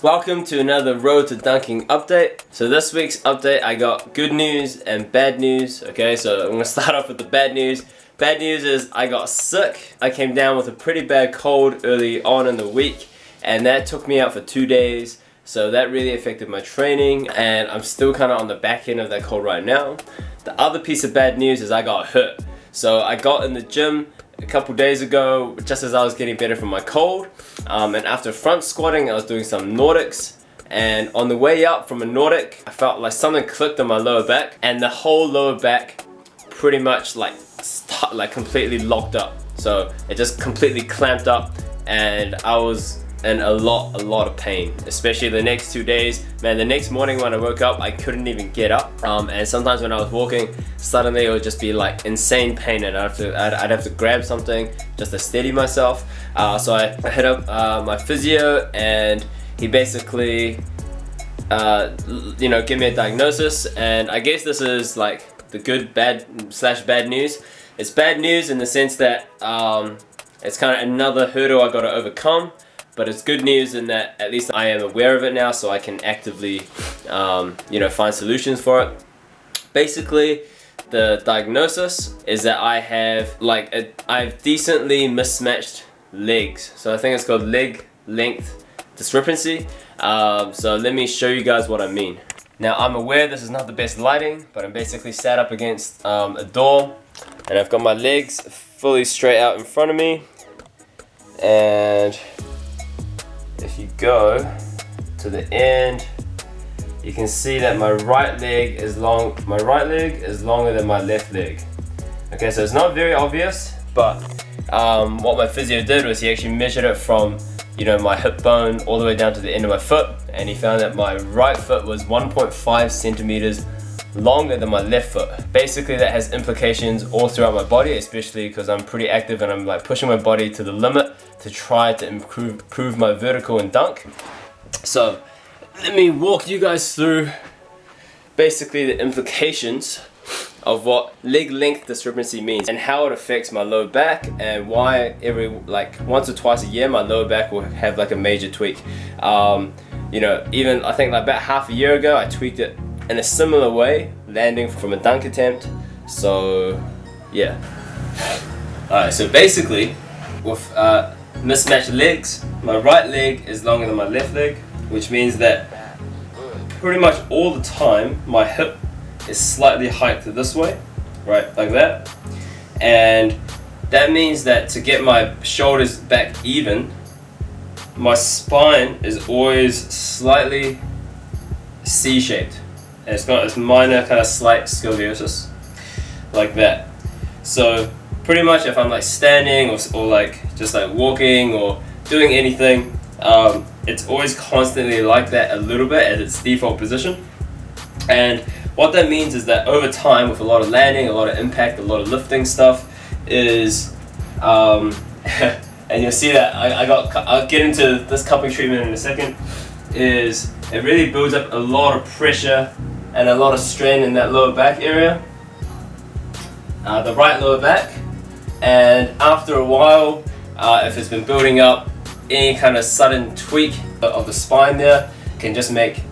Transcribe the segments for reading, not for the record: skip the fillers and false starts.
Welcome to another Road to Dunking update. So this week's update, I got good news and bad news. Okay, so I'm gonna start off with the bad news. Bad news is I got sick. I came down with a pretty bad cold early on in the week, and that took me out for 2 days. So that really affected my training, and I'm still kind of on the back end of that cold right now. The other piece of bad news is I got hurt. So I got in the gym a couple days ago, just as I was getting better from my cold, and after front squatting I was doing some Nordics, and on the way up from a Nordic I felt like something clicked on my lower back, and the whole lower back pretty much like completely locked up. So it just completely clamped up, and I was in a lot of pain, especially the next 2 days. Man, the next morning when I woke up I couldn't even get up, and sometimes when I was walking suddenly it would just be like insane pain, and I'd have to grab something just to steady myself. So I hit up my physio, and he basically give me a diagnosis, and I guess this is like the good bad news. It's bad news in the sense that it's kind of another hurdle I got to overcome. But it's good news in that at least I am aware of it now, so I can actively, find solutions for it. Basically, the diagnosis is that I have decently mismatched legs. So I think it's called leg length discrepancy. So let me show you guys what I mean. Now I'm aware this is not the best lighting, but I'm basically sat up against a door, and I've got my legs fully straight out in front of me, and if you go to the end, you can see that my right leg is longer than my left leg. Okay, so it's not very obvious, but what my physio did was he actually measured it from my hip bone all the way down to the end of my foot, and he found that my right foot was 1.5 centimeters longer than my left foot. Basically that has implications all throughout my body, especially because I'm pretty active and I'm like pushing my body to the limit to try to improve my vertical and dunk. So let me walk you guys through basically the implications of what leg length discrepancy means and how it affects my lower back, and why every once or twice a year my lower back will have like a major tweak. Even I think like about half a year ago I tweaked it in a similar way, landing from a dunk attempt. So yeah. Alright, so basically with mismatched legs, my right leg is longer than my left leg, which means that pretty much all the time my hip is slightly hiked this way, right, like that. And that means that to get my shoulders back even, my spine is always slightly C-shaped. And it's got this minor kind of slight scoliosis, like that. So pretty much if I'm like standing or like just like walking or doing anything, it's always constantly like that a little bit at its default position. And what that means is that over time, with a lot of landing, a lot of impact, a lot of lifting stuff, is and you'll see that I'll get into this cupping treatment in a second, is it really builds up a lot of pressure and a lot of strain in that lower back area, the right lower back. And after a while, if it's been building up, any kind of sudden tweak of the spine there can just make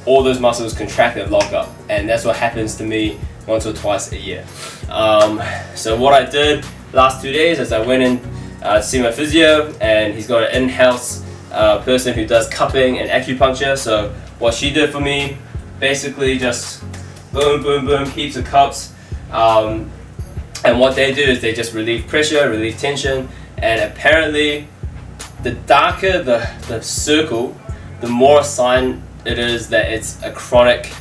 all those muscles contract and lock up, and that's what happens to me once or twice a year. So what I did last 2 days is I went in to see my physio, and he's got an in-house person who does cupping and acupuncture. So what she did for me, basically just boom, boom, boom, heaps of cups. And what they do is they just relieve pressure, relieve tension, and apparently the darker the circle, the more a sign it is that it's a chronic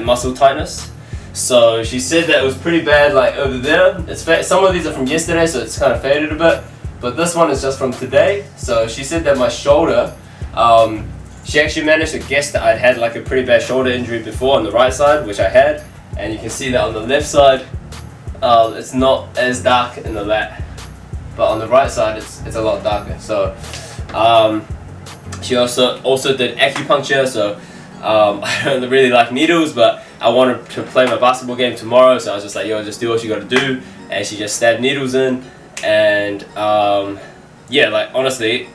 muscle tightness. So she said that it was pretty bad over there. Some of these are from yesterday, so it's kind of faded a bit, but this one is just from today. So she said that my shoulder, she actually managed to guess that I'd had a pretty bad shoulder injury before on the right side, which I had, and you can see that on the left side it's not as dark in the lat, but on the right side it's a lot darker. So she also did acupuncture. So I don't really like needles, but I wanted to play my basketball game tomorrow, so I was just like, yo, just do what you gotta do. And she just stabbed needles in, and honestly,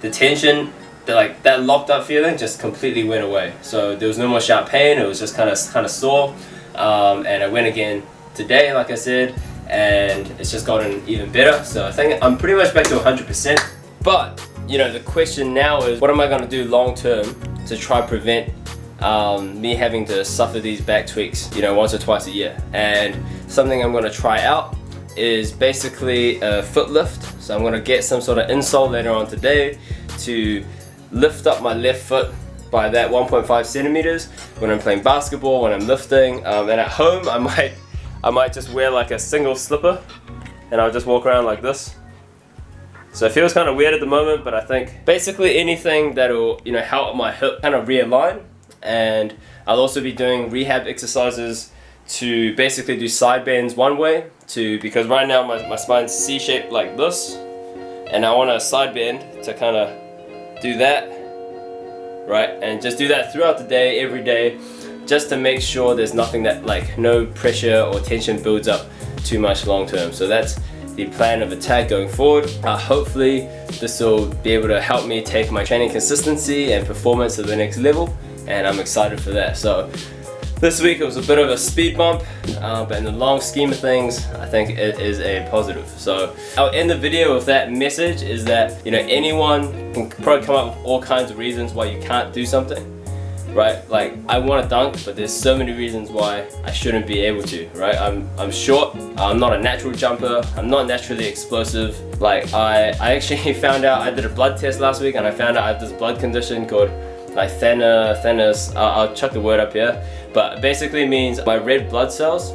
the tension that locked up feeling just completely went away. So there was no more sharp pain. It was just kind of sore. And I went again today, like I said, and it's just gotten even better. So I think I'm pretty much back to 100%. But you know, the question now is, what am I going to do long term to try prevent me having to suffer these back tweaks, you know, once or twice a year? And something I'm going to try out is basically a foot lift. So I'm going to get some sort of insole later on today to lift up my left foot by that 1.5 centimeters when I'm playing basketball, when I'm lifting, and at home I might just wear like a single slipper and I'll just walk around like this. So it feels kind of weird at the moment, but I think basically anything that'll, you know, help my hip kind of realign. And I'll also be doing rehab exercises to basically do side bends one way, because right now my spine's C-shaped like this, and I want a side bend to kind of do that, right? And just do that throughout the day, every day, just to make sure there's nothing that, like, no pressure or tension builds up too much long term. So that's the plan of attack going forward. Hopefully this will be able to help me take my training consistency and performance to the next level, and I'm excited for that. So this week it was a bit of a speed bump, but in the long scheme of things, I think it is a positive. So I'll end the video with that message, is that, you know, anyone can probably come up with all kinds of reasons why you can't do something, right? Like, I want to dunk, but there's so many reasons why I shouldn't be able to, right? I'm short, I'm not a natural jumper, I'm not naturally explosive. Like, I actually found out, I did a blood test last week, and I found out I have this blood condition called like thanos, I'll chuck the word up here, but basically means my red blood cells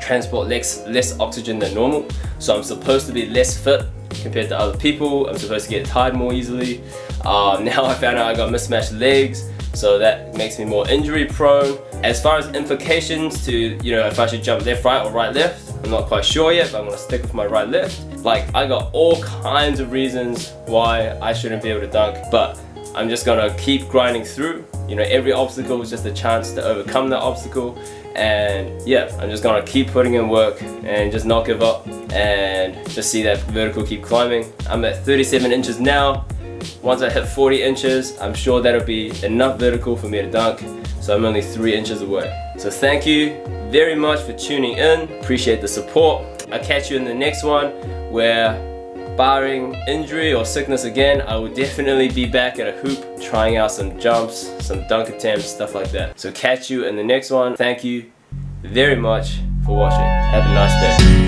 transport less oxygen than normal. So I'm supposed to be less fit compared to other people. I'm supposed to get tired more easily. Now I found out I got mismatched legs, so that makes me more injury prone. As far as implications to, you know, if I should jump left, right, or right, left, I'm not quite sure yet, but I'm gonna stick with my right, left. Like, I got all kinds of reasons why I shouldn't be able to dunk, but I'm just gonna keep grinding through. You know, every obstacle is just a chance to overcome that obstacle, and yeah, I'm just gonna keep putting in work and just not give up and just see that vertical keep climbing. I'm at 37 inches now. Once I hit 40 inches, I'm sure that'll be enough vertical for me to dunk, so I'm only 3 inches away. So thank you very much for tuning in, appreciate the support. I'll catch you in the next one, where barring injury or sickness again, I will definitely be back at a hoop trying out some jumps, some dunk attempts, stuff like that. So catch you in the next one. Thank you very much for watching. Have a nice day.